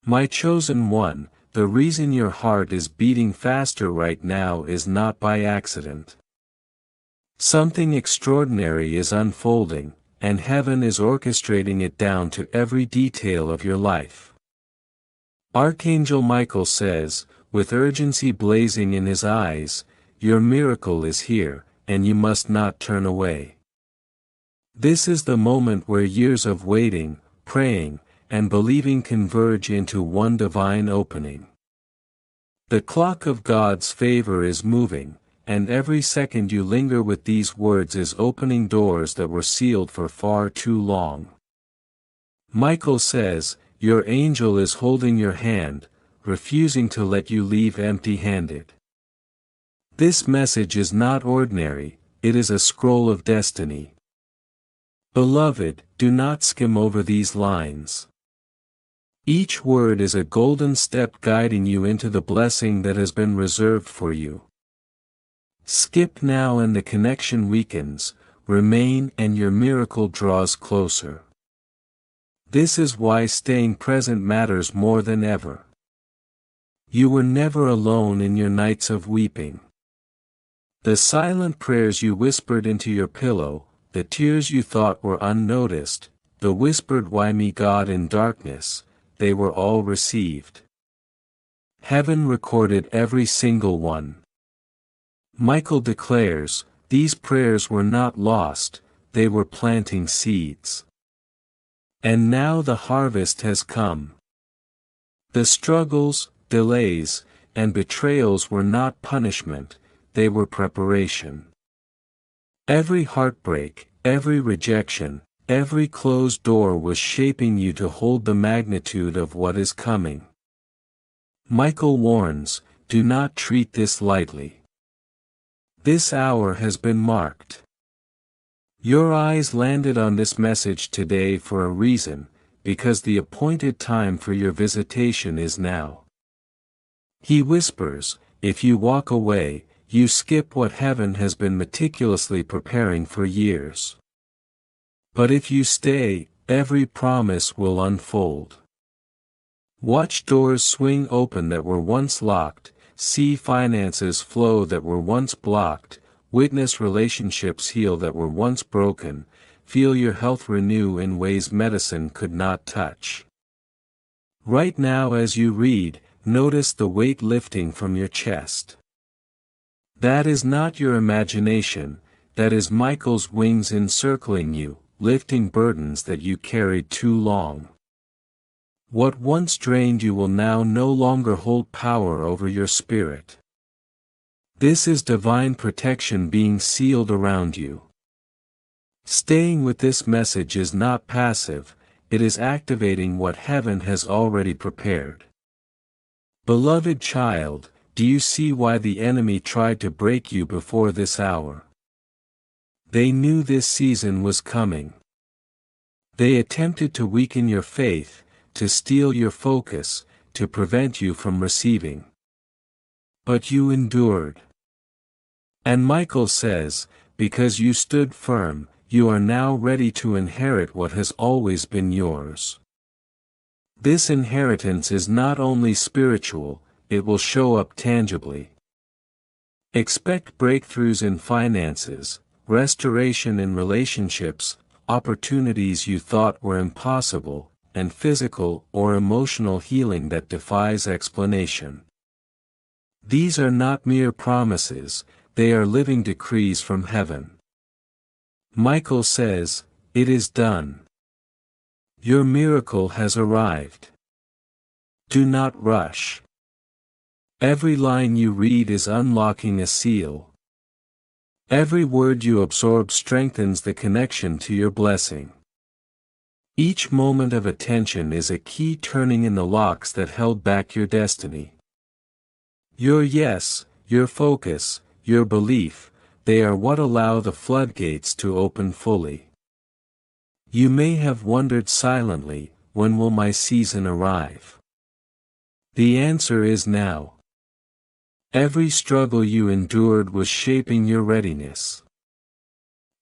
My chosen one, the reason your heart is beating faster right now is not by accident. Something extraordinary is unfolding, and heaven is orchestrating it down to every detail of your life. Archangel Michael says, with urgency blazing in his eyes, your miracle is here, and you must not turn away. This is the moment where years of waiting, praying, and believing converge into one divine opening. The clock of God's favor is moving, and every second you linger with these words is opening doors that were sealed for far too long. Michael says, your angel is holding your hand, refusing to let you leave empty-handed. This message is not ordinary, it is a scroll of destiny. Beloved, do not skim over these lines. Each word is a golden step guiding you into the blessing that has been reserved for you. Skip now and the connection weakens, remain and your miracle draws closer. This is why staying present matters more than ever. You were never alone in your nights of weeping. The silent prayers you whispered into your pillow, the tears you thought were unnoticed, the whispered "Why me God" in darkness, they were all received. Heaven recorded every single one. Michael declares, these prayers were not lost, they were planting seeds. And now the harvest has come. The struggles, delays, and betrayals were not punishment, they were preparation. Every heartbreak, every rejection, every closed door was shaping you to hold the magnitude of what is coming. Michael warns, do not treat this lightly. This hour has been marked. Your eyes landed on this message today for a reason, because the appointed time for your visitation is now. He whispers, if you walk away, you skip what heaven has been meticulously preparing for years. But if you stay, every promise will unfold. Watch doors swing open that were once locked, see finances flow that were once blocked, witness relationships heal that were once broken, feel your health renew in ways medicine could not touch. Right now as you read, notice the weight lifting from your chest. That is not your imagination, that is Michael's wings encircling you, lifting burdens that you carried too long. What once drained you will now no longer hold power over your spirit. This is divine protection being sealed around you. Staying with this message is not passive, it is activating what heaven has already prepared. Beloved child, do you see why the enemy tried to break you before this hour? They knew this season was coming. They attempted to weaken your faith, to steal your focus, to prevent you from receiving. But you endured. And Michael says, because you stood firm, you are now ready to inherit what has always been yours. This inheritance is not only spiritual, it will show up tangibly. Expect breakthroughs in finances, restoration in relationships, opportunities you thought were impossible, and physical or emotional healing that defies explanation. These are not mere promises, they are living decrees from heaven. Michael says, it is done. Your miracle has arrived. Do not rush. Every line you read is unlocking a seal. Every word you absorb strengthens the connection to your blessing. Each moment of attention is a key turning in the locks that held back your destiny. Your yes, your focus, your belief, they are what allow the floodgates to open fully. You may have wondered silently, when will my season arrive? The answer is now. Every struggle you endured was shaping your readiness.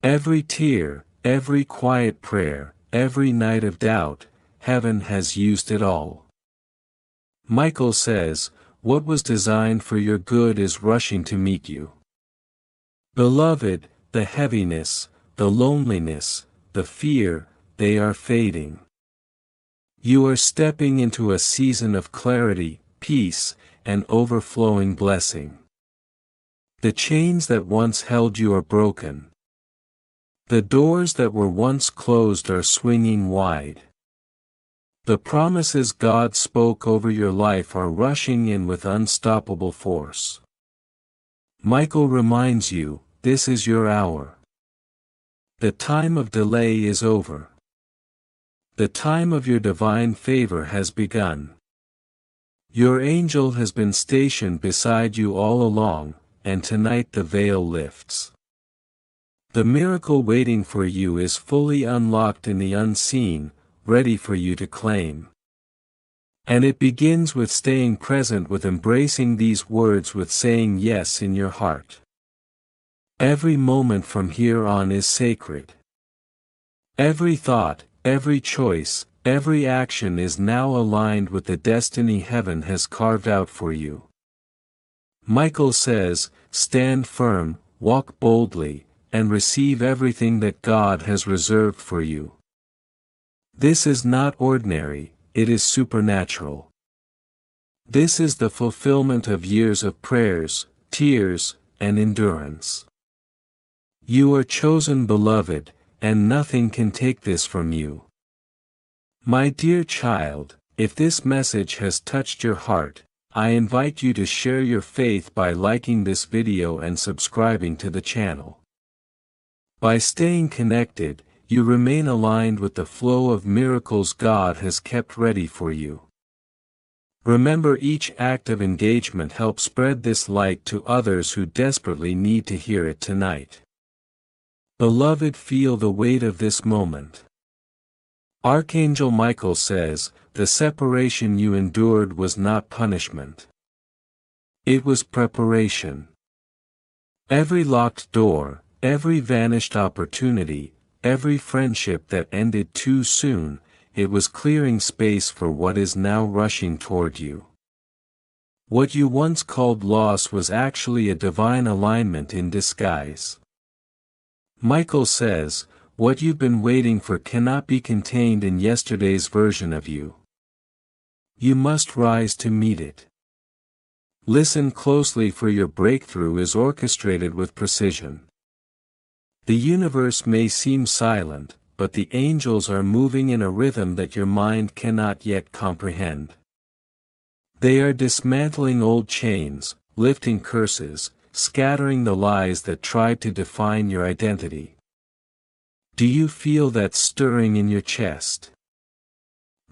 Every tear, every quiet prayer, every night of doubt, heaven has used it all. Michael says, what was designed for your good is rushing to meet you. Beloved, the heaviness, the loneliness, the fear, they are fading. You are stepping into a season of clarity, peace, and overflowing blessing. The chains that once held you are broken. The doors that were once closed are swinging wide. The promises God spoke over your life are rushing in with unstoppable force. Michael reminds you, this is your hour. The time of delay is over. The time of your divine favor has begun. Your angel has been stationed beside you all along, and tonight the veil lifts. The miracle waiting for you is fully unlocked in the unseen, ready for you to claim. And it begins with staying present, with embracing these words, with saying yes in your heart. Every moment from here on is sacred. Every thought, every choice, every action is now aligned with the destiny heaven has carved out for you. Michael says, stand firm, walk boldly, and receive everything that God has reserved for you. This is not ordinary, it is supernatural. This is the fulfillment of years of prayers, tears, and endurance. You are chosen, beloved, and nothing can take this from you. My dear child, if this message has touched your heart, I invite you to share your faith by liking this video and subscribing to the channel. By staying connected, you remain aligned with the flow of miracles God has kept ready for you. Remember, each act of engagement helps spread this light to others who desperately need to hear it tonight. Beloved, feel the weight of this moment. Archangel Michael says, the separation you endured was not punishment. It was preparation. Every locked door, every vanished opportunity, every friendship that ended too soon, it was clearing space for what is now rushing toward you. What you once called loss was actually a divine alignment in disguise. Michael says, what you've been waiting for cannot be contained in yesterday's version of you. You must rise to meet it. Listen closely, for your breakthrough is orchestrated with precision. The universe may seem silent, but the angels are moving in a rhythm that your mind cannot yet comprehend. They are dismantling old chains, lifting curses, scattering the lies that tried to define your identity. Do you feel that stirring in your chest?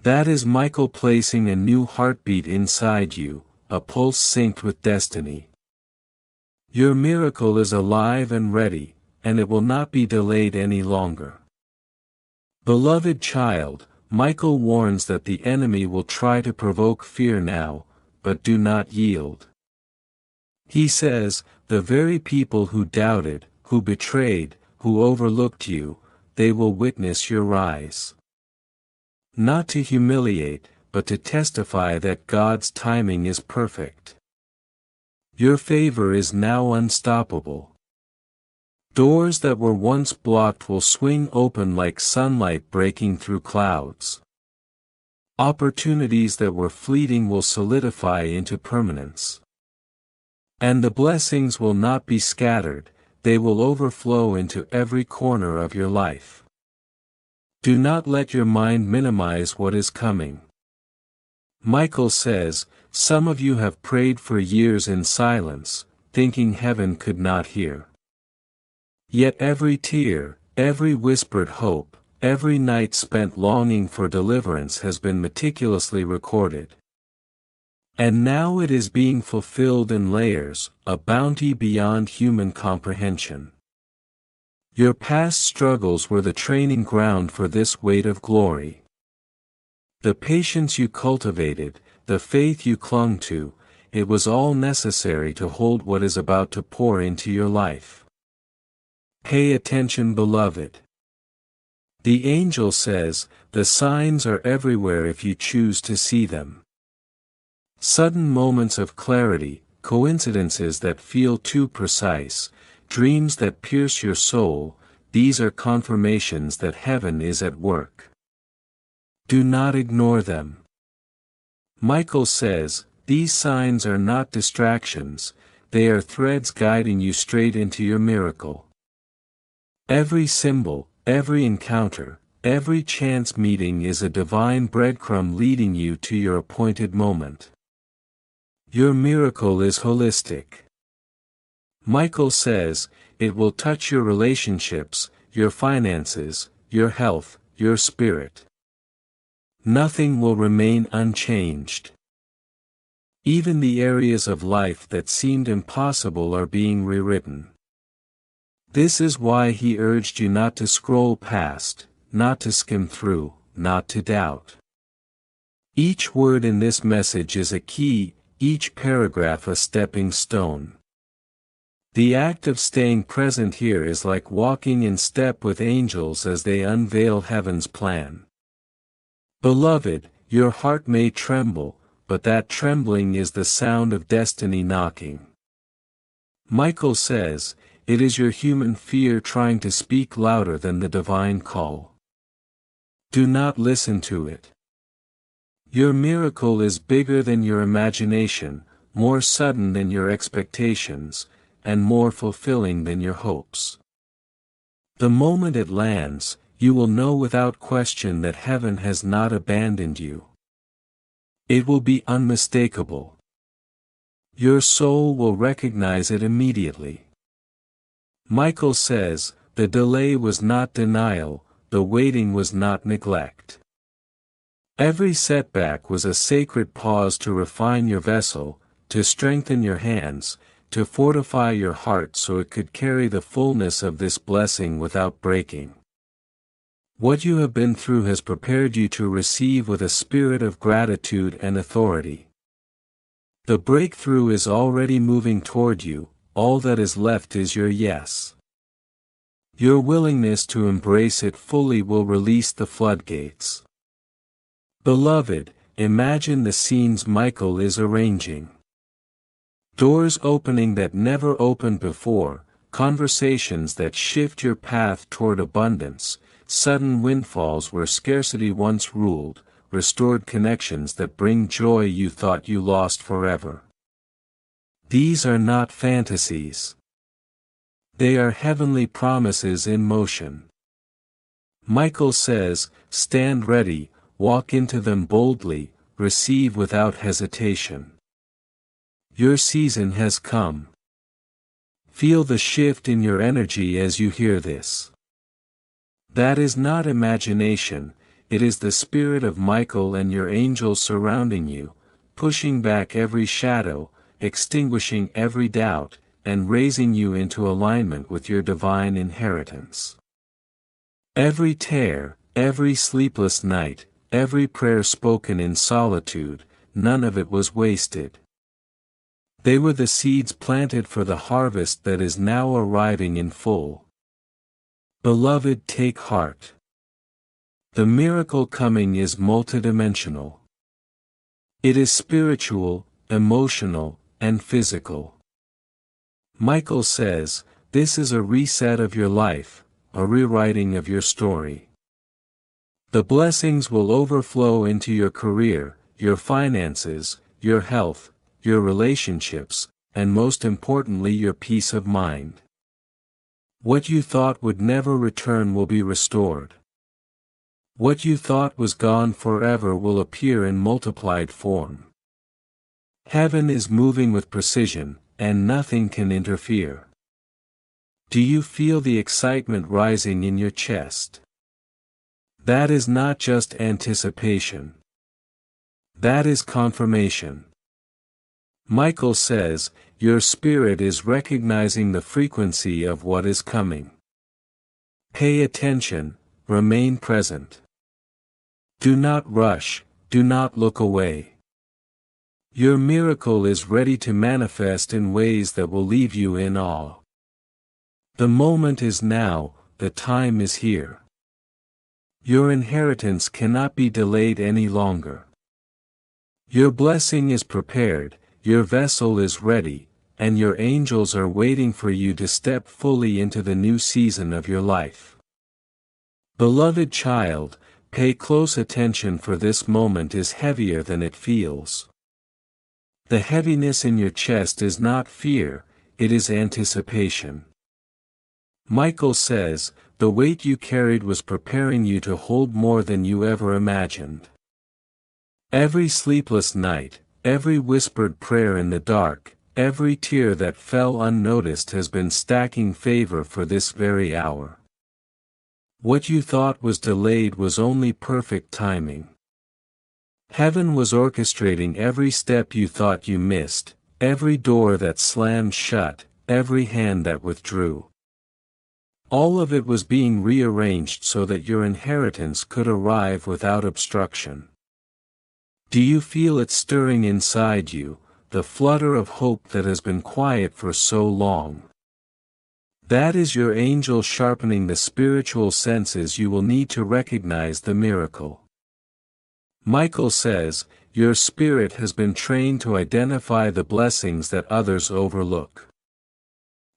That is Michael placing a new heartbeat inside you, a pulse synced with destiny. Your miracle is alive and ready, and it will not be delayed any longer. Beloved child, Michael warns that the enemy will try to provoke fear now, but do not yield. He says, the very people who doubted, who betrayed, who overlooked you, they will witness your rise. Not to humiliate, but to testify that God's timing is perfect. Your favor is now unstoppable. Doors that were once blocked will swing open like sunlight breaking through clouds. Opportunities that were fleeting will solidify into permanence. And the blessings will not be scattered, they will overflow into every corner of your life. Do not let your mind minimize what is coming. Michael says, some of you have prayed for years in silence, thinking heaven could not hear. Yet every tear, every whispered hope, every night spent longing for deliverance has been meticulously recorded. And now it is being fulfilled in layers, a bounty beyond human comprehension. Your past struggles were the training ground for this weight of glory. The patience you cultivated, the faith you clung to, it was all necessary to hold what is about to pour into your life. Pay attention, beloved. The angel says, the signs are everywhere if you choose to see them. Sudden moments of clarity, coincidences that feel too precise, dreams that pierce your soul, these are confirmations that heaven is at work. Do not ignore them. Michael says, these signs are not distractions, they are threads guiding you straight into your miracle. Every symbol, every encounter, every chance meeting is a divine breadcrumb leading you to your appointed moment. Your miracle is holistic. Michael says, it will touch your relationships, your finances, your health, your spirit. Nothing will remain unchanged. Even the areas of life that seemed impossible are being rewritten. This is why he urged you not to scroll past, not to skim through, not to doubt. Each word in this message is a key, each paragraph a stepping stone. The act of staying present here is like walking in step with angels as they unveil heaven's plan. Beloved, your heart may tremble, but that trembling is the sound of destiny knocking. Michael says, it is your human fear trying to speak louder than the divine call. Do not listen to it. Your miracle is bigger than your imagination, more sudden than your expectations, and more fulfilling than your hopes. The moment it lands, you will know without question that heaven has not abandoned you. It will be unmistakable. Your soul will recognize it immediately. Michael says, the delay was not denial, the waiting was not neglect. Every setback was a sacred pause to refine your vessel, to strengthen your hands, to fortify your heart so it could carry the fullness of this blessing without breaking. What you have been through has prepared you to receive with a spirit of gratitude and authority. The breakthrough is already moving toward you, all that is left is your yes. Your willingness to embrace it fully will release the floodgates. Beloved, imagine the scenes Michael is arranging. Doors opening that never opened before, conversations that shift your path toward abundance, sudden windfalls where scarcity once ruled, restored connections that bring joy you thought you lost forever. These are not fantasies. They are heavenly promises in motion. Michael says, stand ready, walk into them boldly, receive without hesitation. Your season has come. Feel the shift in your energy as you hear this. That is not imagination, it is the spirit of Michael and your angels surrounding you, pushing back every shadow, extinguishing every doubt, and raising you into alignment with your divine inheritance. Every tear, every sleepless night, every prayer spoken in solitude, none of it was wasted. They were the seeds planted for the harvest that is now arriving in full. Beloved, take heart. The miracle coming is multidimensional. It is spiritual, emotional, and physical. Michael says, this is a reset of your life, a rewriting of your story. The blessings will overflow into your career, your finances, your health, your relationships, and most importantly your peace of mind. What you thought would never return will be restored. What you thought was gone forever will appear in multiplied form. Heaven is moving with precision, and nothing can interfere. Do you feel the excitement rising in your chest? That is not just anticipation. That is confirmation. Michael says, your spirit is recognizing the frequency of what is coming. Pay attention, remain present. Do not rush, do not look away. Your miracle is ready to manifest in ways that will leave you in awe. The moment is now, the time is here. Your inheritance cannot be delayed any longer. Your blessing is prepared, your vessel is ready, and your angels are waiting for you to step fully into the new season of your life. Beloved child, pay close attention, for this moment is heavier than it feels. The heaviness in your chest is not fear, it is anticipation. Michael says, the weight you carried was preparing you to hold more than you ever imagined. Every sleepless night, every whispered prayer in the dark, every tear that fell unnoticed has been stacking favor for this very hour. What you thought was delayed was only perfect timing. Heaven was orchestrating every step you thought you missed, every door that slammed shut, every hand that withdrew. All of it was being rearranged so that your inheritance could arrive without obstruction. Do you feel it stirring inside you, the flutter of hope that has been quiet for so long? That is your angel sharpening the spiritual senses you will need to recognize the miracle. Michael says, your spirit has been trained to identify the blessings that others overlook.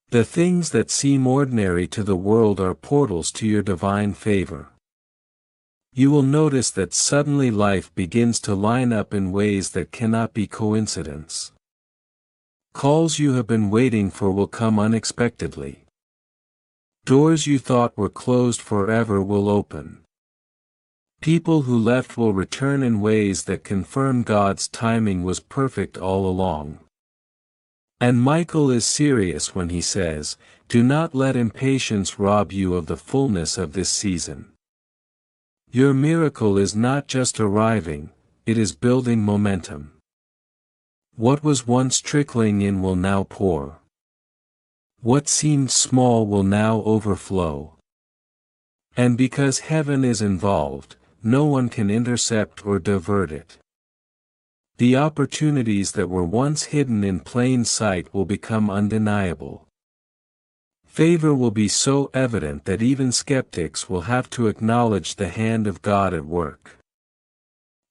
The things that seem ordinary to the world are portals to your divine favor. You will notice that suddenly life begins to line up in ways that cannot be coincidence. Calls you have been waiting for will come unexpectedly. Doors you thought were closed forever will open. People who left will return in ways that confirm God's timing was perfect all along. And Michael is serious when he says, do not let impatience rob you of the fullness of this season. Your miracle is not just arriving, it is building momentum. What was once trickling in will now pour. What seemed small will now overflow. And because heaven is involved, no one can intercept or divert it. The opportunities that were once hidden in plain sight will become undeniable. Favor will be so evident that even skeptics will have to acknowledge the hand of God at work.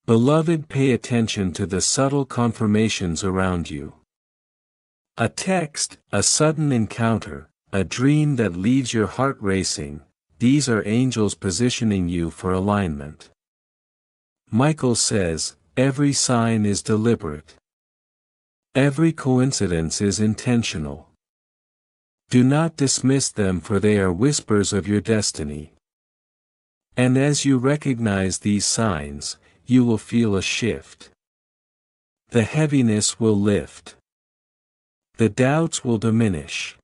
Beloved, pay attention to the subtle confirmations around you. A text, a sudden encounter, a dream that leaves your heart racing, these are angels positioning you for alignment. Michael says, every sign is deliberate. Every coincidence is intentional. Do not dismiss them, for they are whispers of your destiny. And as you recognize these signs, you will feel a shift. The heaviness will lift. The doubts will diminish.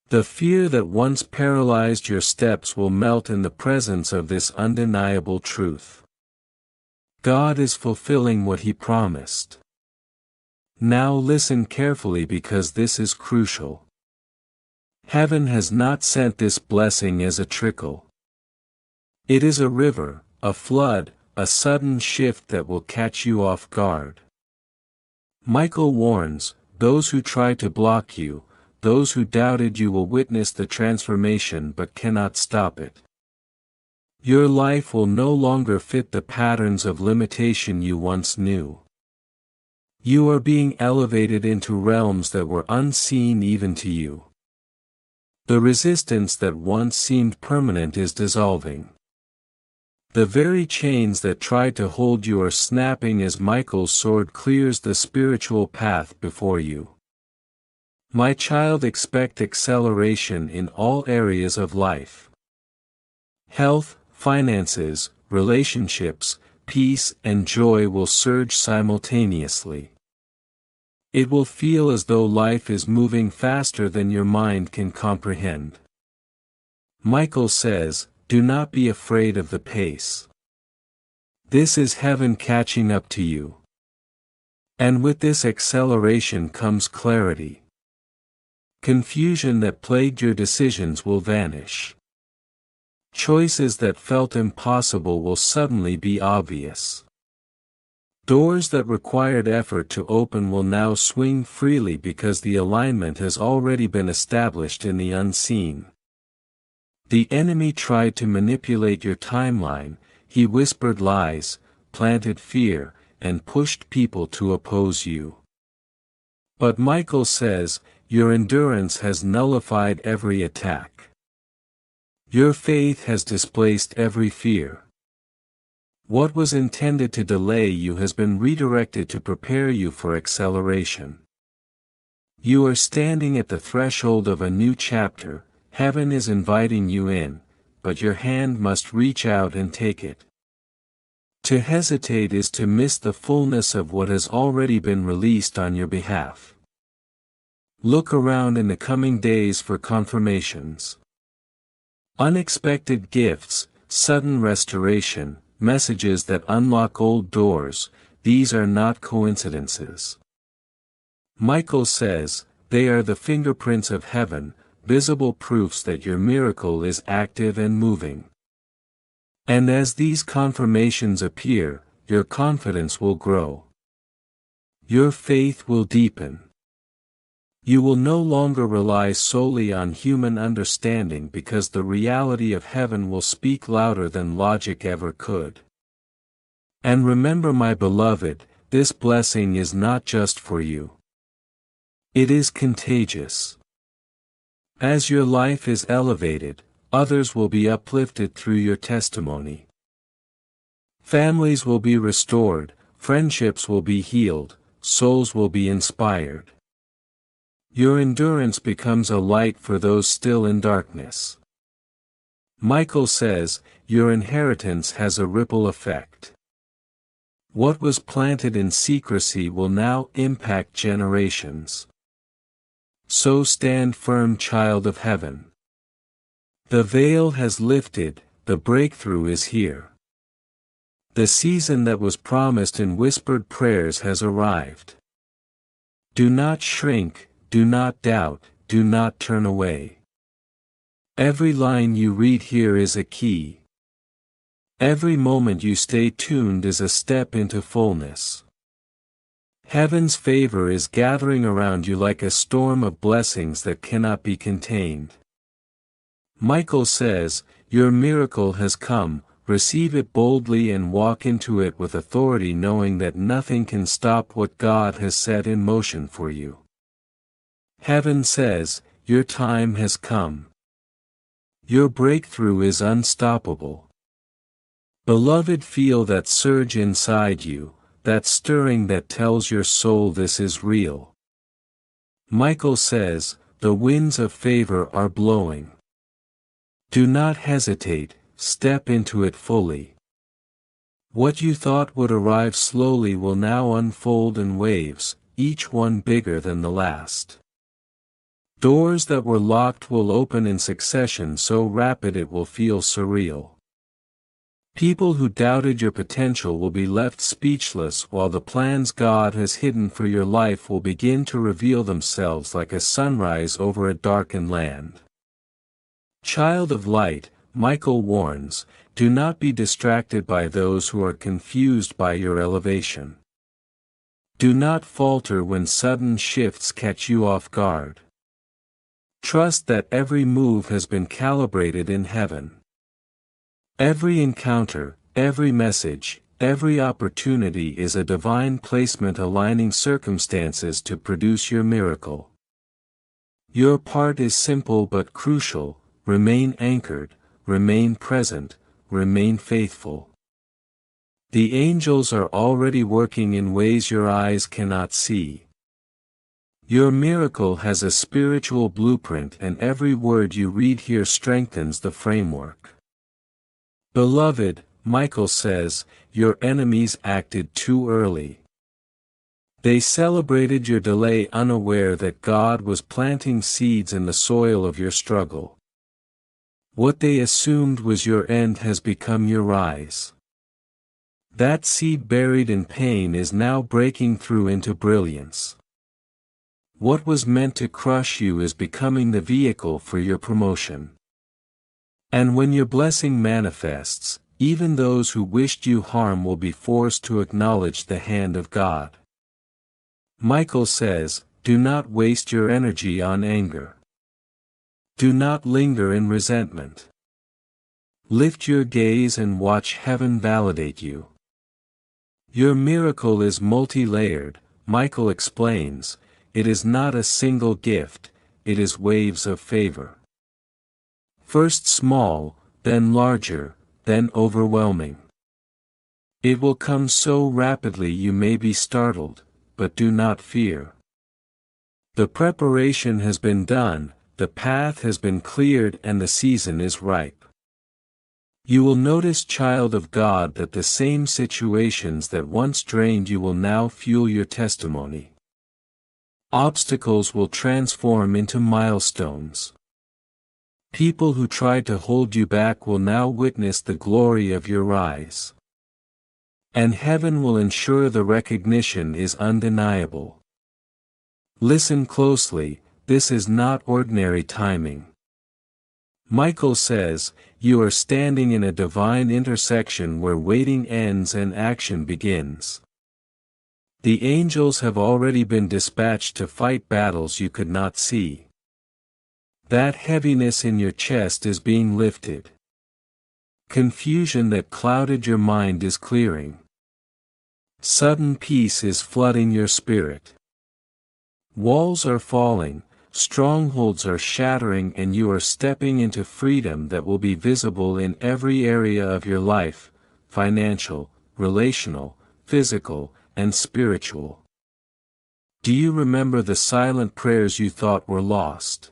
The fear that once paralyzed your steps will melt in the presence of this undeniable truth. God is fulfilling what He promised. Now listen carefully, because this is crucial. Heaven has not sent this blessing as a trickle. It is a river, a flood, a sudden shift that will catch you off guard. Michael warns, those who try to block you, those who doubted you will witness the transformation but cannot stop it. Your life will no longer fit the patterns of limitation you once knew. You are being elevated into realms that were unseen even to you. The resistance that once seemed permanent is dissolving. The very chains that tried to hold you are snapping as Michael's sword clears the spiritual path before you. My child, expect acceleration in all areas of life. Health, finances, relationships, peace and joy will surge simultaneously. It will feel as though life is moving faster than your mind can comprehend. Michael says, do not be afraid of the pace. This is heaven catching up to you. And with this acceleration comes clarity. Confusion that plagued your decisions will vanish. Choices that felt impossible will suddenly be obvious. Doors that required effort to open will now swing freely, because the alignment has already been established in the unseen. The enemy tried to manipulate your timeline, he whispered lies, planted fear, and pushed people to oppose you. But Michael says, your endurance has nullified every attack. Your faith has displaced every fear. What was intended to delay you has been redirected to prepare you for acceleration. You are standing at the threshold of a new chapter. Heaven is inviting you in, but your hand must reach out and take it. To hesitate is to miss the fullness of what has already been released on your behalf. Look around in the coming days for confirmations. Unexpected gifts, sudden restoration, messages that unlock old doors, these are not coincidences. Michael says, they are the fingerprints of heaven, visible proofs that your miracle is active and moving. And as these confirmations appear, your confidence will grow. Your faith will deepen. You will no longer rely solely on human understanding because the reality of heaven will speak louder than logic ever could. And remember, my beloved, this blessing is not just for you. It is contagious. As your life is elevated, others will be uplifted through your testimony. Families will be restored, friendships will be healed, souls will be inspired. Your endurance becomes a light for those still in darkness. Michael says, your inheritance has a ripple effect. What was planted in secrecy will now impact generations. So stand firm, child of heaven. The veil has lifted, the breakthrough is here. The season that was promised in whispered prayers has arrived. Do not shrink, do not doubt, do not turn away. Every line you read here is a key. Every moment you stay tuned is a step into fullness. Heaven's favor is gathering around you like a storm of blessings that cannot be contained. Michael says, your miracle has come, receive it boldly and walk into it with authority, knowing that nothing can stop what God has set in motion for you. Heaven says, your time has come. Your breakthrough is unstoppable. Beloved, feel that surge inside you, that stirring that tells your soul this is real. Michael says, the winds of favor are blowing. Do not hesitate, step into it fully. What you thought would arrive slowly will now unfold in waves, each one bigger than the last. Doors that were locked will open in succession, so rapid it will feel surreal. People who doubted your potential will be left speechless, while the plans God has hidden for your life will begin to reveal themselves like a sunrise over a darkened land. Child of light, Michael warns, do not be distracted by those who are confused by your elevation. Do not falter when sudden shifts catch you off guard. Trust that every move has been calibrated in heaven. Every encounter, every message, every opportunity is a divine placement aligning circumstances to produce your miracle. Your part is simple but crucial: remain anchored, remain present, remain faithful. The angels are already working in ways your eyes cannot see. Your miracle has a spiritual blueprint, and every word you read here strengthens the framework. Beloved, Michael says, your enemies acted too early. They celebrated your delay, unaware that God was planting seeds in the soil of your struggle. What they assumed was your end has become your rise. That seed buried in pain is now breaking through into brilliance. What was meant to crush you is becoming the vehicle for your promotion. And when your blessing manifests, even those who wished you harm will be forced to acknowledge the hand of God. Michael says, do not waste your energy on anger. Do not linger in resentment. Lift your gaze and watch heaven validate you. Your miracle is multi-layered, Michael explains. It is not a single gift, it is waves of favor. First small, then larger, then overwhelming. It will come so rapidly you may be startled, but do not fear. The preparation has been done, the path has been cleared, and the season is ripe. You will notice, child of God, that the same situations that once drained you will now fuel your testimony. Obstacles will transform into milestones. People who tried to hold you back will now witness the glory of your rise. And heaven will ensure the recognition is undeniable. Listen closely, this is not ordinary timing. Michael says, you are standing in a divine intersection where waiting ends and action begins. The angels have already been dispatched to fight battles you could not see. That heaviness in your chest is being lifted. Confusion that clouded your mind is clearing. Sudden peace is flooding your spirit. Walls are falling, strongholds are shattering, and you are stepping into freedom that will be visible in every area of your life: financial, relational, physical, and spiritual. Do you remember the silent prayers you thought were lost?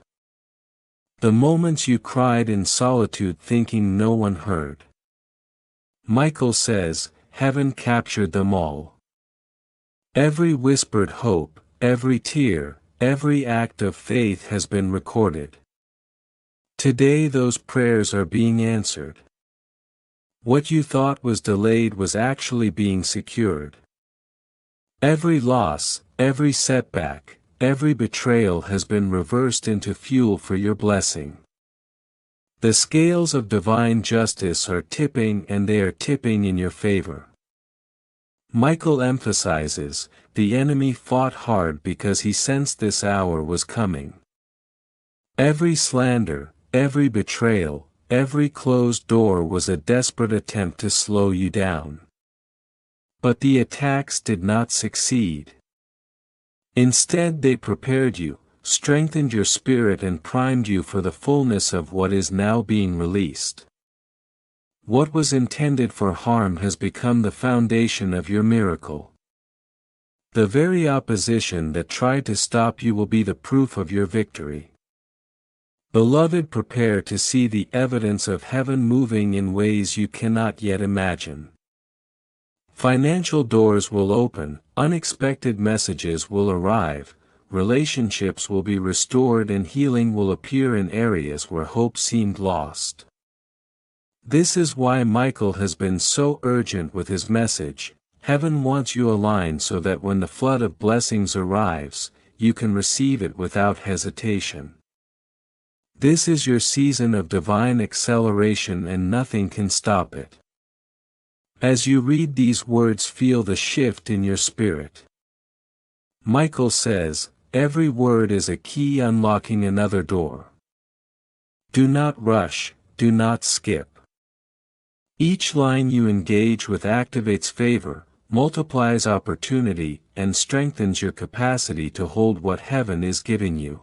The moments you cried in solitude thinking no one heard? Michael says, heaven captured them all. Every whispered hope, every tear, every act of faith has been recorded. Today those prayers are being answered. What you thought was delayed was actually being secured. Every loss, every setback, every betrayal has been reversed into fuel for your blessing. The scales of divine justice are tipping, and they are tipping in your favor. Michael emphasizes, the enemy fought hard because he sensed this hour was coming. Every slander, every betrayal, every closed door was a desperate attempt to slow you down. But the attacks did not succeed. Instead, they prepared you, strengthened your spirit, and primed you for the fullness of what is now being released. What was intended for harm has become the foundation of your miracle. The very opposition that tried to stop you will be the proof of your victory. Beloved, prepare to see the evidence of heaven moving in ways you cannot yet imagine. Financial doors will open, unexpected messages will arrive, relationships will be restored, and healing will appear in areas where hope seemed lost. This is why Michael has been so urgent with his message. Heaven wants you aligned so that when the flood of blessings arrives, you can receive it without hesitation. This is your season of divine acceleration, and nothing can stop it. As you read these words, feel the shift in your spirit. Michael says, every word is a key unlocking another door. Do not rush, do not skip. Each line you engage with activates favor, multiplies opportunity, and strengthens your capacity to hold what heaven is giving you.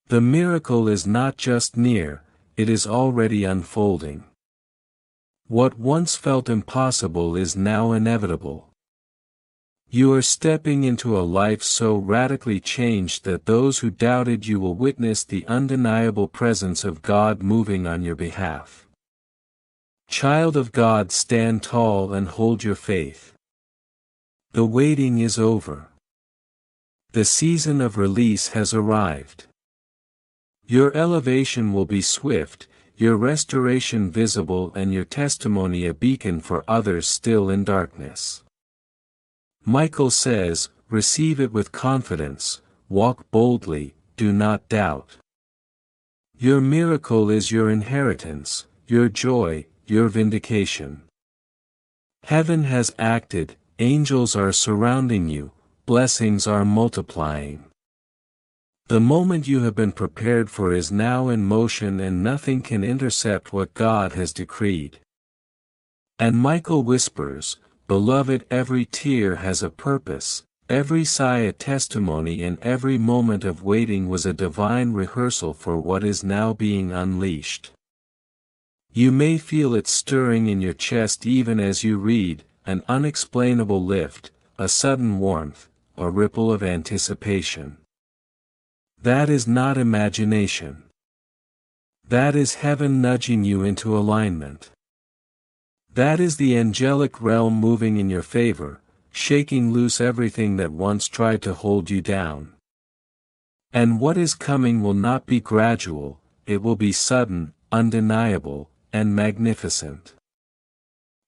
The miracle is not just near, it is already unfolding. What once felt impossible is now inevitable. You are stepping into a life so radically changed that those who doubted you will witness the undeniable presence of God moving on your behalf. Child of God, stand tall and hold your faith. The waiting is over. The season of release has arrived. Your elevation will be swift, your restoration visible, and your testimony a beacon for others still in darkness. Michael says, receive it with confidence, walk boldly, do not doubt. Your miracle is your inheritance, your joy, your vindication. Heaven has acted, angels are surrounding you, blessings are multiplying. The moment you have been prepared for is now in motion, and nothing can intercept what God has decreed. And Michael whispers, Beloved, every tear has a purpose, every sigh a testimony, and every moment of waiting was a divine rehearsal for what is now being unleashed. You may feel it stirring in your chest even as you read, an unexplainable lift, a sudden warmth, a ripple of anticipation. That is not imagination. That is heaven nudging you into alignment. That is the angelic realm moving in your favor, shaking loose everything that once tried to hold you down. And what is coming will not be gradual, it will be sudden, undeniable, and magnificent.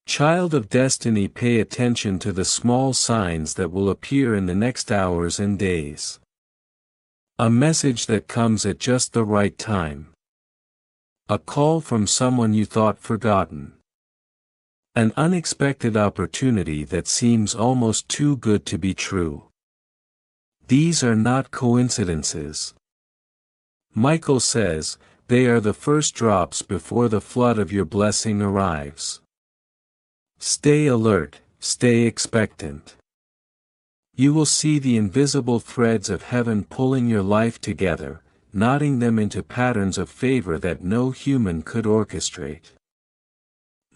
Child of destiny, pay attention to the small signs that will appear in the next hours and days. A message that comes at just the right time. A call from someone you thought forgotten. An unexpected opportunity that seems almost too good to be true. These are not coincidences. Michael says, they are the first drops before the flood of your blessing arrives. Stay alert, stay expectant. You will see the invisible threads of heaven pulling your life together, knotting them into patterns of favor that no human could orchestrate.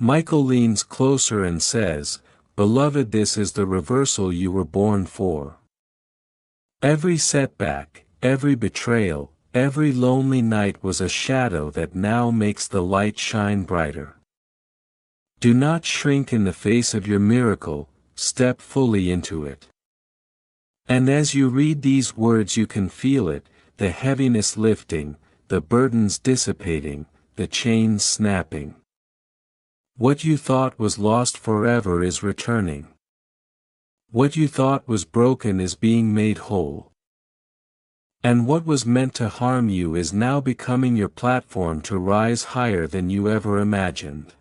Michael leans closer and says, Beloved, this is the reversal you were born for. Every setback, every betrayal, every lonely night was a shadow that now makes the light shine brighter. Do not shrink in the face of your miracle, step fully into it. And as you read these words you can feel it, the heaviness lifting, the burdens dissipating, the chains snapping. What you thought was lost forever is returning. What you thought was broken is being made whole. And what was meant to harm you is now becoming your platform to rise higher than you ever imagined.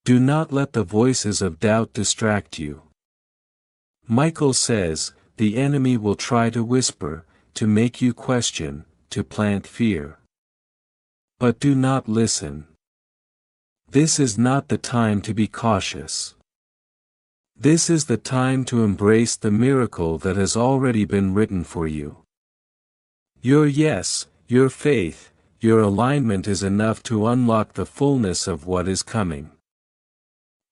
Do not let the voices of doubt distract you. Michael says, the enemy will try to whisper, to make you question, to plant fear. But do not listen. This is not the time to be cautious. This is the time to embrace the miracle that has already been written for you. Your yes, your faith, your alignment is enough to unlock the fullness of what is coming.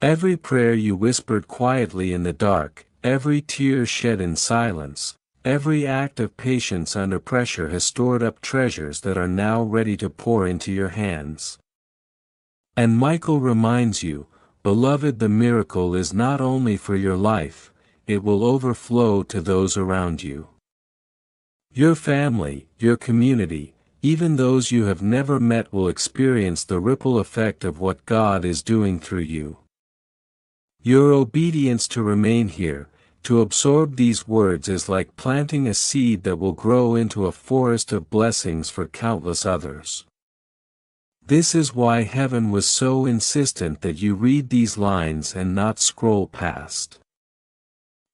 Every prayer you whispered quietly in the dark, every tear shed in silence, every act of patience under pressure has stored up treasures that are now ready to pour into your hands. And Michael reminds you, Beloved, the miracle is not only for your life, it will overflow to those around you. Your family, your community, even those you have never met will experience the ripple effect of what God is doing through you. Your obedience to remain here, to absorb these words, is like planting a seed that will grow into a forest of blessings for countless others. This is why heaven was so insistent that you read these lines and not scroll past.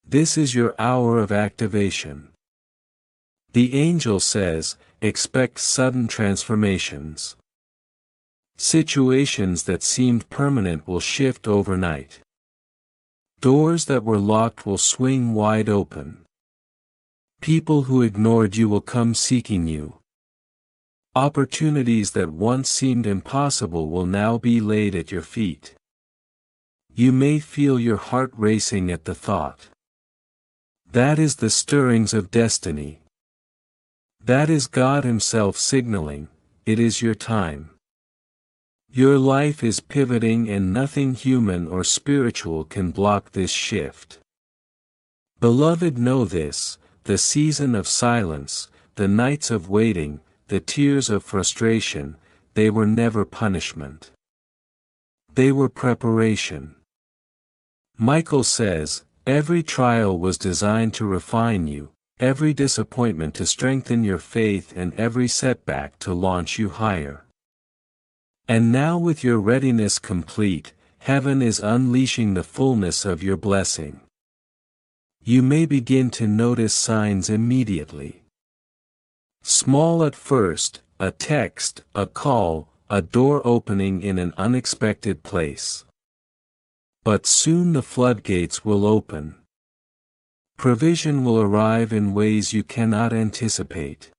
This is your hour of activation. The angel says, expect sudden transformations. Situations that seemed permanent will shift overnight. Doors that were locked will swing wide open. People who ignored you will come seeking you. Opportunities that once seemed impossible will now be laid at your feet. You may feel your heart racing at the thought. That is the stirrings of destiny. That is God Himself signaling, it is your time. Your life is pivoting and nothing human or spiritual can block this shift. Beloved, know this, the season of silence, the nights of waiting, the tears of frustration, they were never punishment. They were preparation. Michael says, every trial was designed to refine you, every disappointment to strengthen your faith, and every setback to launch you higher. And now, with your readiness complete, heaven is unleashing the fullness of your blessing. You may begin to notice signs immediately. Small at first, a text, a call, a door opening in an unexpected place. But soon the floodgates will open. Provision will arrive in ways you cannot anticipate.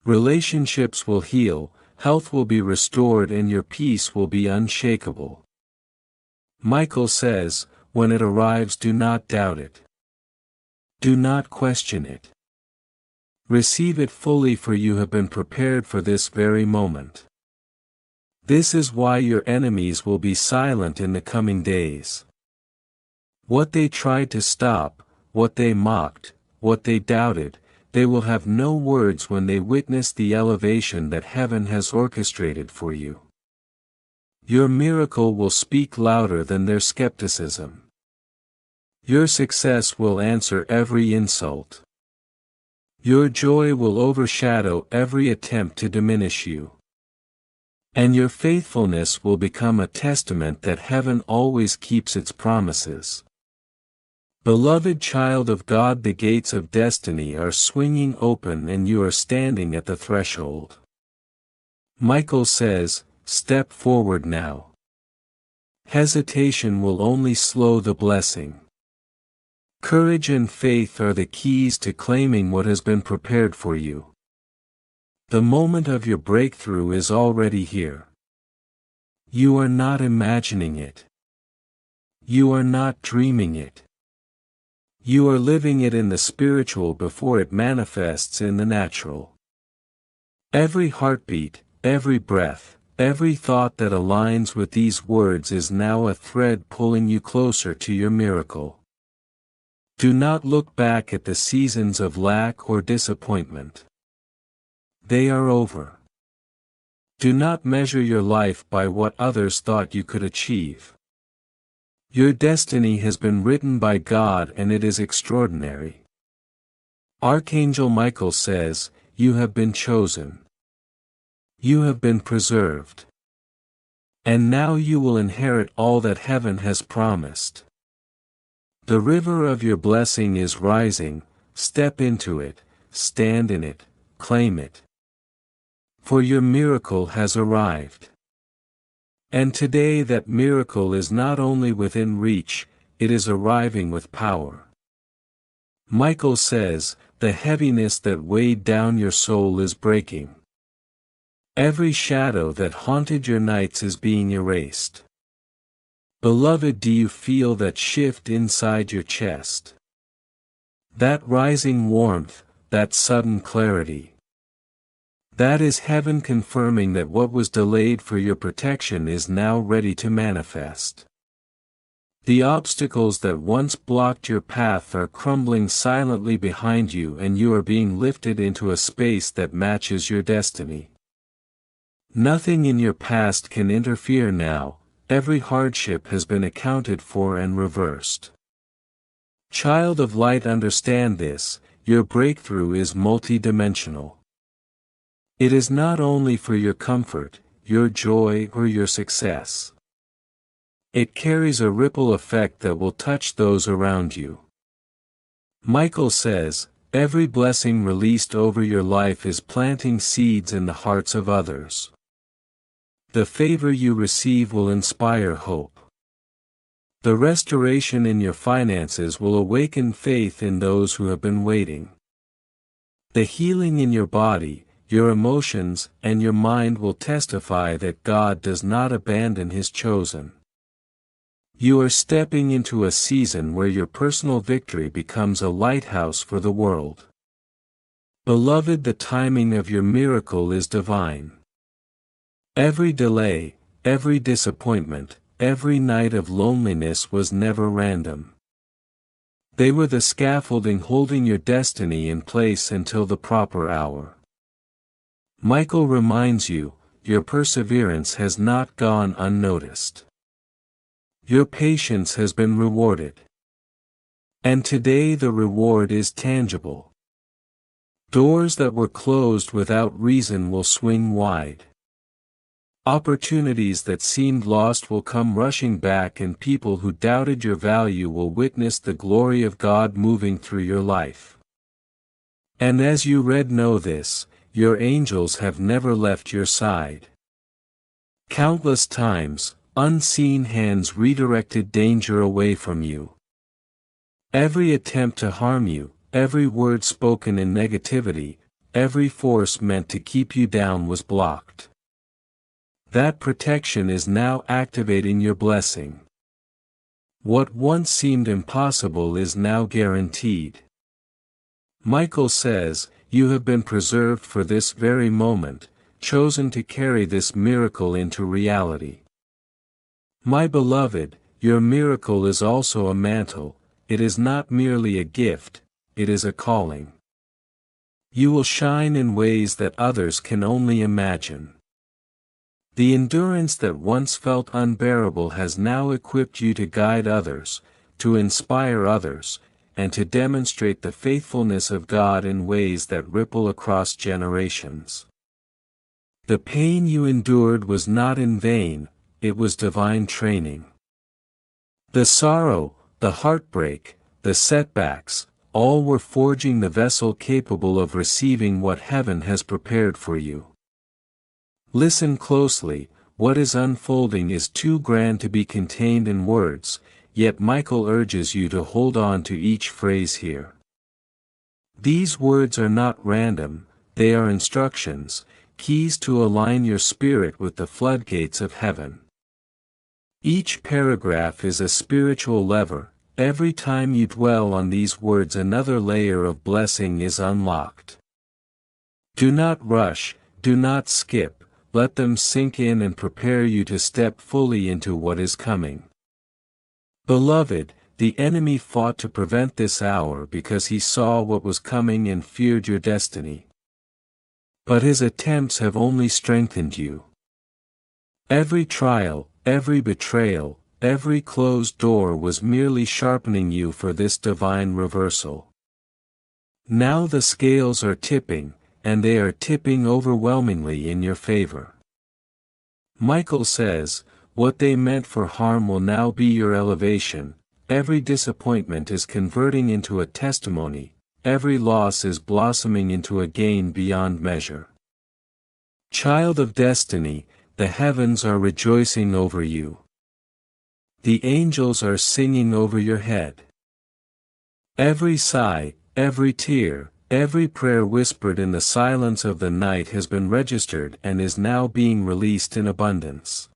Relationships will heal, health will be restored, and your peace will be unshakable. Michael says, when it arrives, do not doubt it. Do not question it. Receive it fully, for you have been prepared for this very moment. This is why your enemies will be silent in the coming days. What they tried to stop, what they mocked, what they doubted, they will have no words when they witness the elevation that heaven has orchestrated for you. Your miracle will speak louder than their skepticism. Your success will answer every insult. Your joy will overshadow every attempt to diminish you. And your faithfulness will become a testament that heaven always keeps its promises. Beloved child of God, the gates of destiny are swinging open and you are standing at the threshold. Michael says, step forward now. Hesitation will only slow the blessing. Courage and faith are the keys to claiming what has been prepared for you. The moment of your breakthrough is already here. You are not imagining it. You are not dreaming it. You are living it in the spiritual before it manifests in the natural. Every heartbeat, every breath, every thought that aligns with these words is now a thread pulling you closer to your miracle. Do not look back at the seasons of lack or disappointment. They are over. Do not measure your life by what others thought you could achieve. Your destiny has been written by God and it is extraordinary. Archangel Michael says, you have been chosen. You have been preserved. And now you will inherit all that heaven has promised. The river of your blessing is rising, step into it, stand in it, claim it. For your miracle has arrived. And today that miracle is not only within reach, it is arriving with power. Michael says, the heaviness that weighed down your soul is breaking. Every shadow that haunted your nights is being erased. Beloved, do you feel that shift inside your chest? That rising warmth, that sudden clarity. That is heaven confirming that what was delayed for your protection is now ready to manifest. The obstacles that once blocked your path are crumbling silently behind you, and you are being lifted into a space that matches your destiny. Nothing in your past can interfere now, every hardship has been accounted for and reversed. Child of light, understand this, your breakthrough is multidimensional. It is not only for your comfort, your joy, or your success. It carries a ripple effect that will touch those around you. Michael says, every blessing released over your life is planting seeds in the hearts of others. The favor you receive will inspire hope. The restoration in your finances will awaken faith in those who have been waiting. The healing in your body, your emotions, and your mind will testify that God does not abandon His chosen. You are stepping into a season where your personal victory becomes a lighthouse for the world. Beloved, the timing of your miracle is divine. Every delay, every disappointment, every night of loneliness was never random. They were the scaffolding holding your destiny in place until the proper hour. Michael reminds you, your perseverance has not gone unnoticed. Your patience has been rewarded. And today the reward is tangible. Doors that were closed without reason will swing wide. Opportunities that seemed lost will come rushing back, and people who doubted your value will witness the glory of God moving through your life. And as you read, know this, your angels have never left your side. Countless times, Unseen hands redirected danger away from you. Every attempt to harm you, every word spoken in negativity, every force meant to keep you down was blocked. That protection is now activating your blessing. What once seemed impossible is now guaranteed. Michael says, you have been preserved for this very moment, chosen to carry this miracle into reality. My beloved, your miracle is also a mantle. It is not merely a gift, it is a calling. You will shine in ways that others can only imagine. The endurance that once felt unbearable has now equipped you to guide others, to inspire others, and to demonstrate the faithfulness of God in ways that ripple across generations. The pain you endured was not in vain, it was divine training. The sorrow, the heartbreak, the setbacks, all were forging the vessel capable of receiving what heaven has prepared for you. Listen closely, what is unfolding is too grand to be contained in words, yet Michael urges you to hold on to each phrase here. These words are not random, they are instructions, keys to align your spirit with the floodgates of heaven. Each paragraph is a spiritual lever. Every time you dwell on these words another layer of blessing is unlocked. Do not rush, do not skip, let them sink in and prepare you to step fully into what is coming. Beloved, the enemy fought to prevent this hour because he saw what was coming and feared your destiny. But his attempts have only strengthened you. Every trial, every betrayal, every closed door was merely sharpening you for this divine reversal. Now the scales are tipping, and they are tipping overwhelmingly in your favor. Michael says, what they meant for harm will now be your elevation, every disappointment is converting into a testimony, every loss is blossoming into a gain beyond measure. Child of destiny, the heavens are rejoicing over you. The angels are singing over your head. Every sigh, every tear, every prayer whispered in the silence of the night has been registered and is now being released in abundance.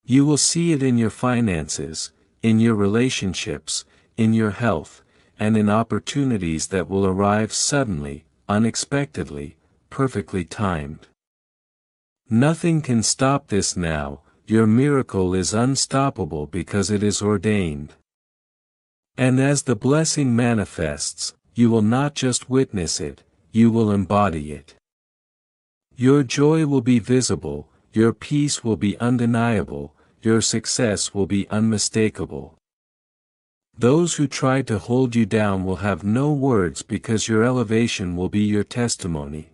You will see it in your finances, in your relationships, in your health, and in opportunities that will arrive suddenly, unexpectedly, perfectly timed. Nothing can stop this now. Your miracle is unstoppable because it is ordained. And as the blessing manifests, you will not just witness it, you will embody it. Your joy will be visible, your peace will be undeniable, your success will be unmistakable. Those who tried to hold you down will have no words because your elevation will be your testimony.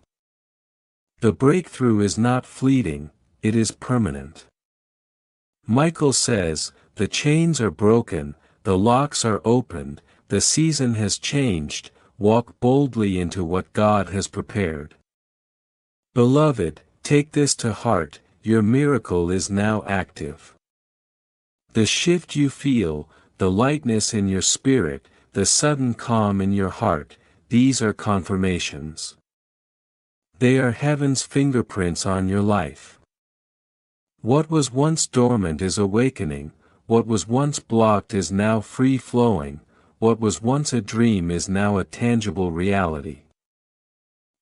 The breakthrough is not fleeting, it is permanent. Michael says, the chains are broken, the locks are opened, the season has changed, walk boldly into what God has prepared. Beloved, take this to heart, your miracle is now active. The shift you feel, the lightness in your spirit, the sudden calm in your heart, these are confirmations. They are heaven's fingerprints on your life. What was once dormant is awakening, what was once blocked is now free-flowing, what was once a dream is now a tangible reality.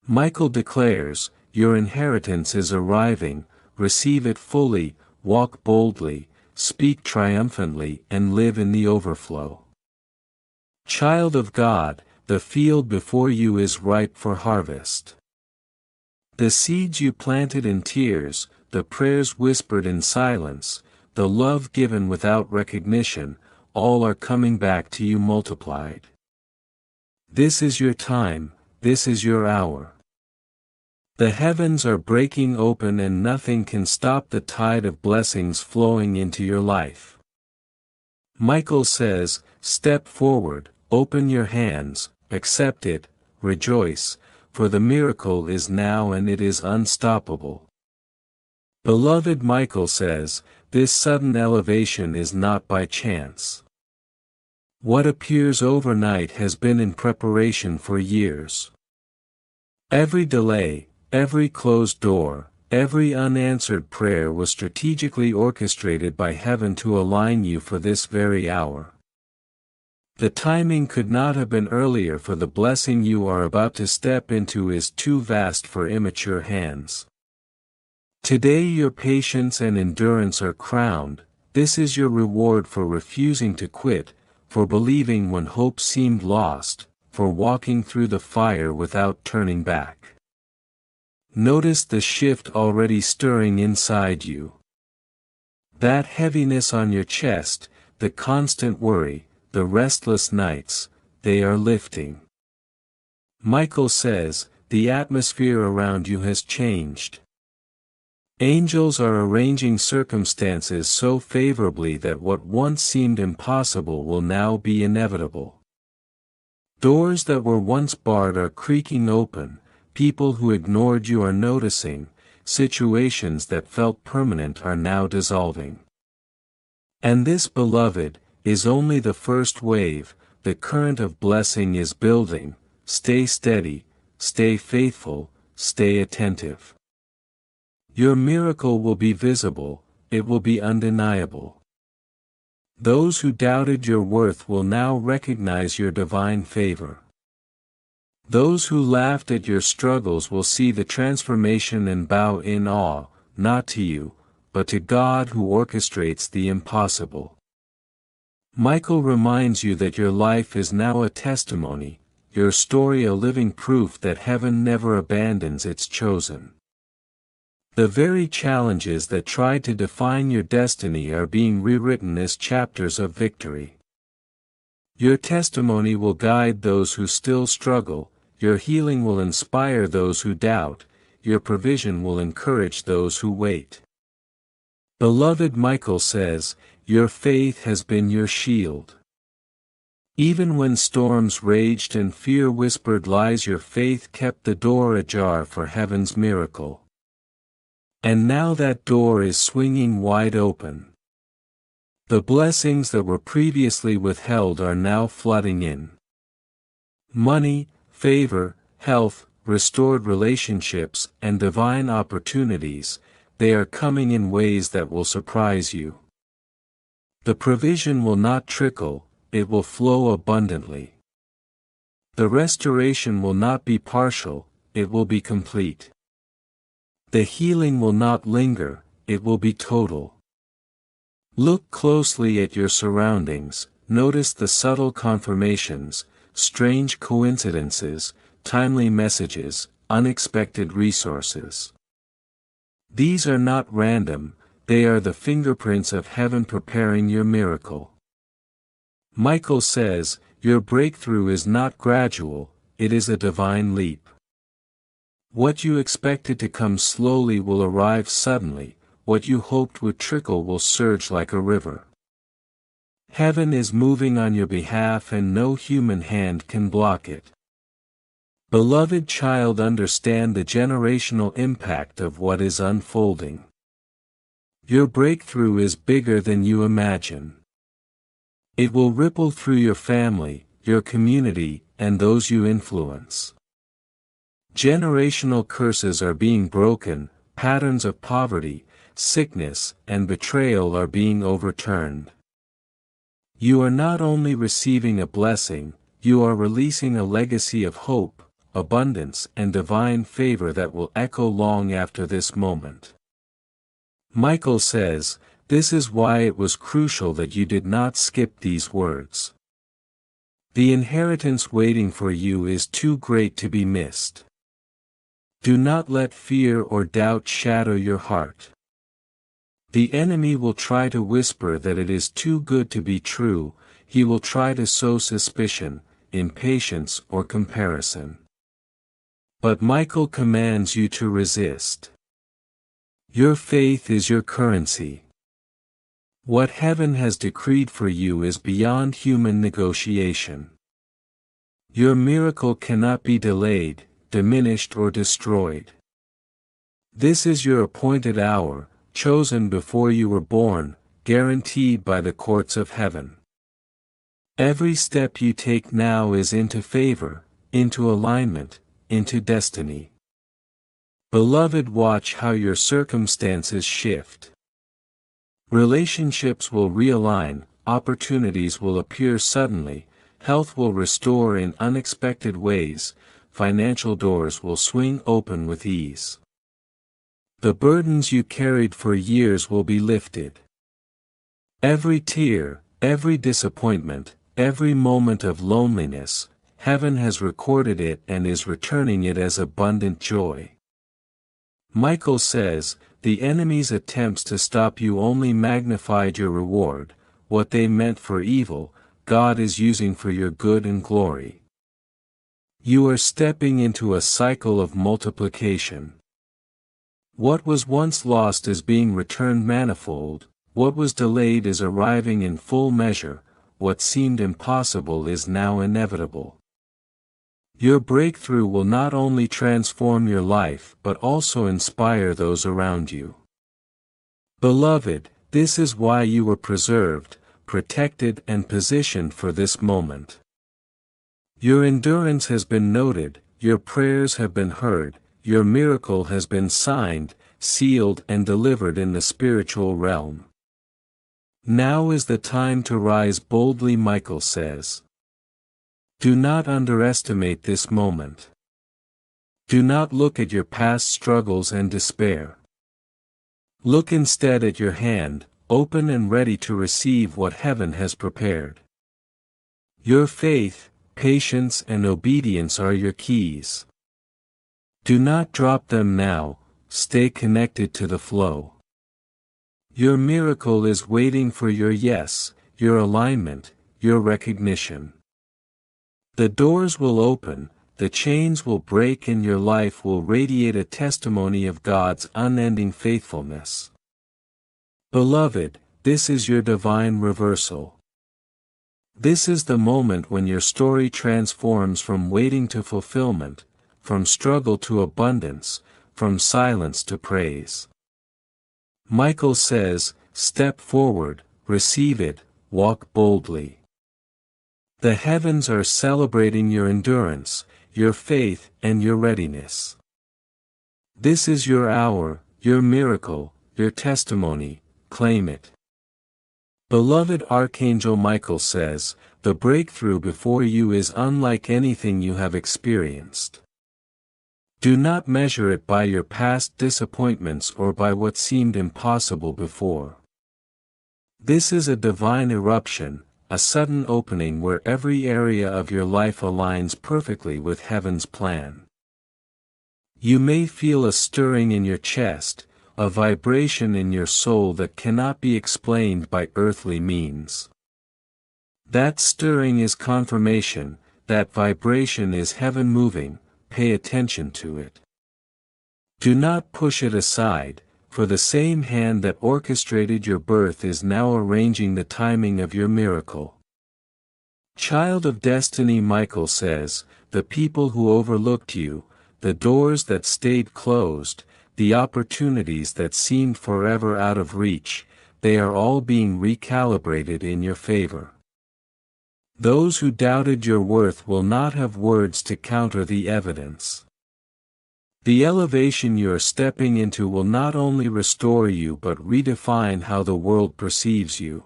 Michael declares, your inheritance is arriving, receive it fully, walk boldly, speak triumphantly and live in the overflow. Child of God, the field before you is ripe for harvest. The seeds you planted in tears, the prayers whispered in silence, the love given without recognition, all are coming back to you multiplied. This is your time, this is your hour. The heavens are breaking open and nothing can stop the tide of blessings flowing into your life. Michael says, step forward, open your hands, accept it, rejoice, for the miracle is now and it is unstoppable. Beloved, Michael says, this sudden elevation is not by chance. What appears overnight has been in preparation for years. Every delay, every closed door, every unanswered prayer was strategically orchestrated by heaven to align you for this very hour. The timing could not have been earlier, for the blessing you are about to step into is too vast for immature hands. Today your patience and endurance are crowned. This is your reward for refusing to quit, for believing when hope seemed lost, for walking through the fire without turning back. Notice the shift already stirring inside you. That heaviness on your chest, the constant worry, the restless nights, they are lifting. Michael says, the atmosphere around you has changed. Angels are arranging circumstances so favorably that what once seemed impossible will now be inevitable. Doors that were once barred are creaking open, people who ignored you are noticing, situations that felt permanent are now dissolving. And this, beloved, is only the first wave. The current of blessing is building. Stay steady, stay faithful, stay attentive. Your miracle will be visible, it will be undeniable. Those who doubted your worth will now recognize your divine favor. Those who laughed at your struggles will see the transformation and bow in awe, not to you, but to God who orchestrates the impossible. Michael reminds you that your life is now a testimony, your story a living proof that heaven never abandons its chosen. The very challenges that tried to define your destiny are being rewritten as chapters of victory. Your testimony will guide those who still struggle, your healing will inspire those who doubt, your provision will encourage those who wait. Beloved, Michael says, your faith has been your shield. Even when storms raged and fear whispered lies, your faith kept the door ajar for heaven's miracle. And now that door is swinging wide open. The blessings that were previously withheld are now flooding in. Money, favor, health, restored relationships, and divine opportunities, they are coming in ways that will surprise you. The provision will not trickle, it will flow abundantly. The restoration will not be partial, it will be complete. The healing will not linger, it will be total. Look closely at your surroundings, notice the subtle confirmations, strange coincidences, timely messages, unexpected resources. These are not random, they are the fingerprints of heaven preparing your miracle. Michael says, your breakthrough is not gradual, it is a divine leap. What you expected to come slowly will arrive suddenly, what you hoped would trickle will surge like a river. Heaven is moving on your behalf and no human hand can block it. Beloved child, understand the generational impact of what is unfolding. Your breakthrough is bigger than you imagine. It will ripple through your family, your community, and those you influence. Generational curses are being broken, patterns of poverty, sickness, and betrayal are being overturned. You are not only receiving a blessing, you are releasing a legacy of hope, abundance, and divine favor that will echo long after this moment. Michael says, this is why it was crucial that you did not skip these words. The inheritance waiting for you is too great to be missed. Do not let fear or doubt shadow your heart. The enemy will try to whisper that it is too good to be true, he will try to sow suspicion, impatience, or comparison. But Michael commands you to resist. Your faith is your currency. What heaven has decreed for you is beyond human negotiation. Your miracle cannot be delayed, diminished, or destroyed. This is your appointed hour, chosen before you were born, guaranteed by the courts of heaven. Every step you take now is into favor, into alignment, into destiny. Beloved, watch how your circumstances shift. Relationships will realign, opportunities will appear suddenly, health will restore in unexpected ways, financial doors will swing open with ease. The burdens you carried for years will be lifted. Every tear, every disappointment, every moment of loneliness, heaven has recorded it and is returning it as abundant joy. Michael says, the enemy's attempts to stop you only magnified your reward. What they meant for evil, God is using for your good and glory. You are stepping into a cycle of multiplication. What was once lost is being returned manifold, what was delayed is arriving in full measure, what seemed impossible is now inevitable. Your breakthrough will not only transform your life but also inspire those around you. Beloved, this is why you were preserved, protected and positioned for this moment. Your endurance has been noted, your prayers have been heard, your miracle has been signed, sealed and delivered in the spiritual realm. Now is the time to rise boldly, Michael says. Do not underestimate this moment. Do not look at your past struggles and despair. Look instead at your hand, open and ready to receive what heaven has prepared. Your faith, patience and obedience are your keys. Do not drop them now, stay connected to the flow. Your miracle is waiting for your yes, your alignment, your recognition. The doors will open, the chains will break and your life will radiate a testimony of God's unending faithfulness. Beloved, this is your divine reversal. This is the moment when your story transforms from waiting to fulfillment, from struggle to abundance, from silence to praise. Michael says, step forward, receive it, walk boldly. The heavens are celebrating your endurance, your faith, and your readiness. This is your hour, your miracle, your testimony, claim it. Beloved Archangel Michael says, the breakthrough before you is unlike anything you have experienced. Do not measure it by your past disappointments or by what seemed impossible before. This is a divine eruption, a sudden opening where every area of your life aligns perfectly with heaven's plan. You may feel a stirring in your chest, a vibration in your soul that cannot be explained by earthly means. That stirring is confirmation, that vibration is heaven moving, pay attention to it. Do not push it aside, for the same hand that orchestrated your birth is now arranging the timing of your miracle. Child of destiny, Michael says, the people who overlooked you, the doors that stayed closed, the opportunities that seemed forever out of reach, they are all being recalibrated in your favor. Those who doubted your worth will not have words to counter the evidence. The elevation you are stepping into will not only restore you but redefine how the world perceives you.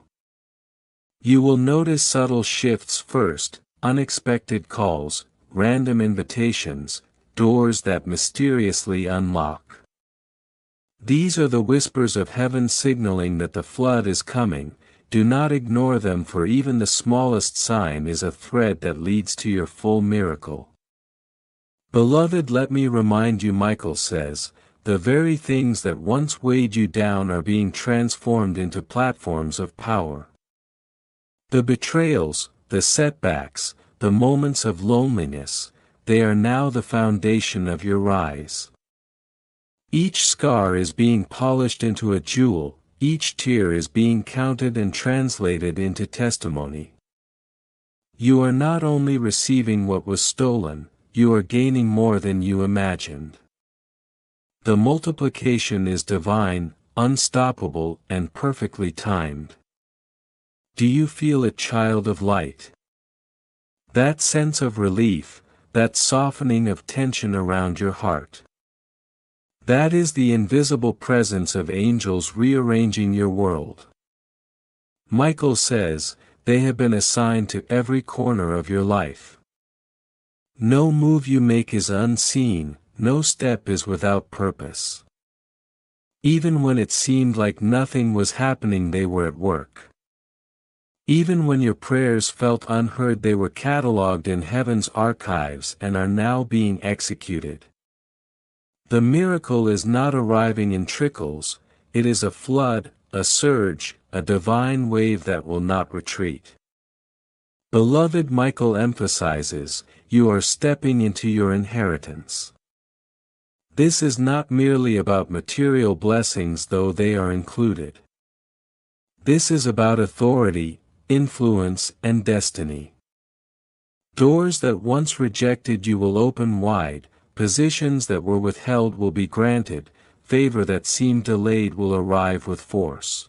You will notice subtle shifts first, unexpected calls, random invitations, doors that mysteriously unlock. These are the whispers of heaven signaling that the flood is coming. Do not ignore them, for even the smallest sign is a thread that leads to your full miracle. Beloved, let me remind you, Michael says, the very things that once weighed you down are being transformed into platforms of power. The betrayals, the setbacks, the moments of loneliness, they are now the foundation of your rise. Each scar is being polished into a jewel, each tear is being counted and translated into testimony. You are not only receiving what was stolen, you are gaining more than you imagined. The multiplication is divine, unstoppable and perfectly timed. Do you feel it, child of light? That sense of relief, that softening of tension around your heart. That is the invisible presence of angels rearranging your world. Michael says, they have been assigned to every corner of your life. No move you make is unseen, no step is without purpose. Even when it seemed like nothing was happening, they were at work. Even when your prayers felt unheard, they were cataloged in heaven's archives and are now being executed. The miracle is not arriving in trickles, it is a flood, a surge, a divine wave that will not retreat. Beloved, Michael emphasizes, you are stepping into your inheritance. This is not merely about material blessings, though they are included. This is about authority, influence, and destiny. Doors that once rejected you will open wide, positions that were withheld will be granted, favor that seemed delayed will arrive with force.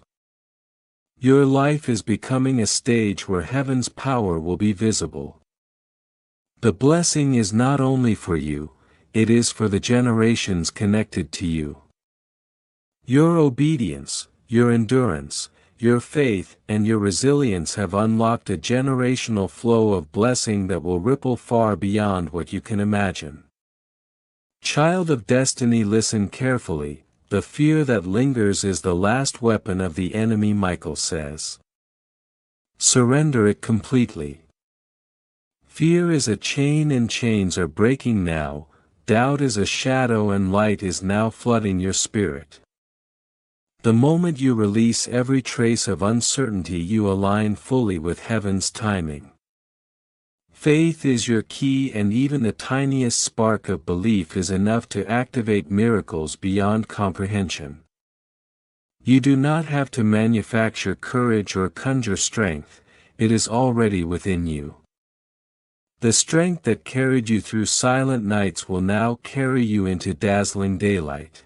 Your life is becoming a stage where heaven's power will be visible. The blessing is not only for you, it is for the generations connected to you. Your obedience, your endurance, your faith, and your resilience have unlocked a generational flow of blessing that will ripple far beyond what you can imagine. Child of destiny, listen carefully. The fear that lingers is the last weapon of the enemy, Michael says. Surrender it completely. Fear is a chain and chains are breaking now, doubt is a shadow and light is now flooding your spirit. The moment you release every trace of uncertainty, you align fully with heaven's timing. Faith is your key, and even the tiniest spark of belief is enough to activate miracles beyond comprehension. You do not have to manufacture courage or conjure strength, it is already within you. The strength that carried you through silent nights will now carry you into dazzling daylight.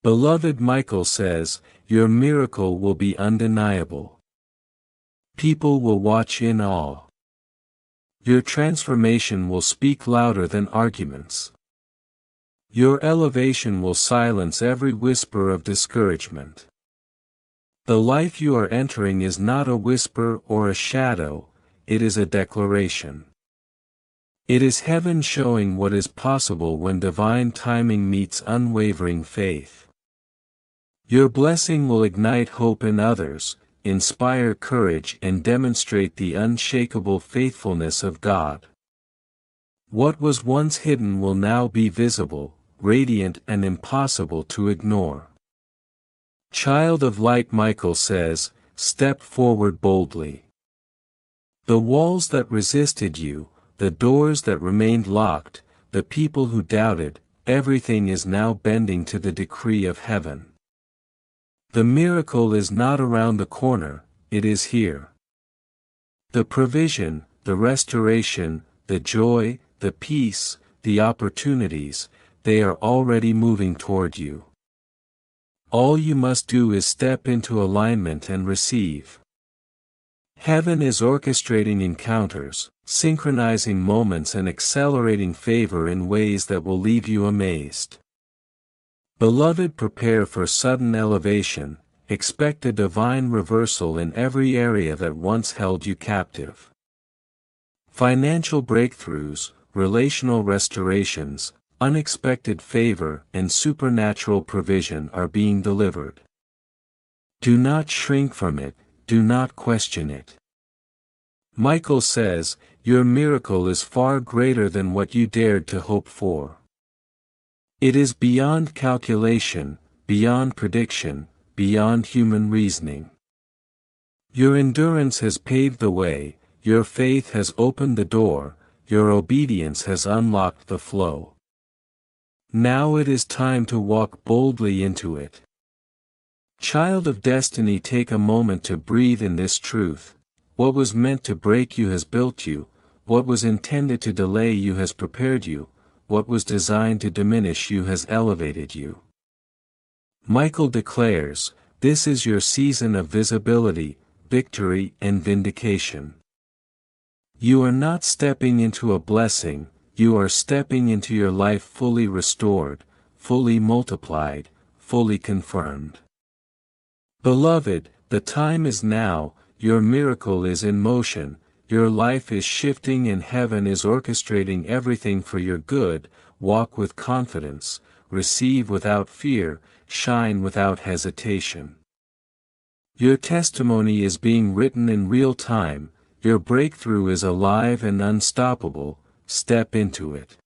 Beloved, Michael says, your miracle will be undeniable. People will watch in awe. Your transformation will speak louder than arguments. Your elevation will silence every whisper of discouragement. The life you are entering is not a whisper or a shadow, it is a declaration. It is heaven showing what is possible when divine timing meets unwavering faith. Your blessing will ignite hope in others, inspire courage, and demonstrate the unshakable faithfulness of God. What was once hidden will now be visible, radiant, and impossible to ignore. Child of light, Michael says, step forward boldly. The walls that resisted you, the doors that remained locked, the people who doubted, everything is now bending to the decree of heaven. The miracle is not around the corner, it is here. The provision, the restoration, the joy, the peace, the opportunities, they are already moving toward you. All you must do is step into alignment and receive. Heaven is orchestrating encounters, synchronizing moments, and accelerating favor in ways that will leave you amazed. Beloved, prepare for sudden elevation, expect a divine reversal in every area that once held you captive. Financial breakthroughs, relational restorations, unexpected favor, and supernatural provision are being delivered. Do not shrink from it, do not question it. Michael says, your miracle is far greater than what you dared to hope for. It is beyond calculation, beyond prediction, beyond human reasoning. Your endurance has paved the way, your faith has opened the door, your obedience has unlocked the flow. Now it is time to walk boldly into it. Child of destiny, take a moment to breathe in this truth. What was meant to break you has built you, what was intended to delay you has prepared you, what was designed to diminish you has elevated you. Michael declares, this is your season of visibility, victory and vindication. You are not stepping into a blessing, you are stepping into your life fully restored, fully multiplied, fully confirmed. Beloved, the time is now, your miracle is in motion, your life is shifting and heaven is orchestrating everything for your good. Walk with confidence, receive without fear, shine without hesitation. Your testimony is being written in real time, your breakthrough is alive and unstoppable. Step into it.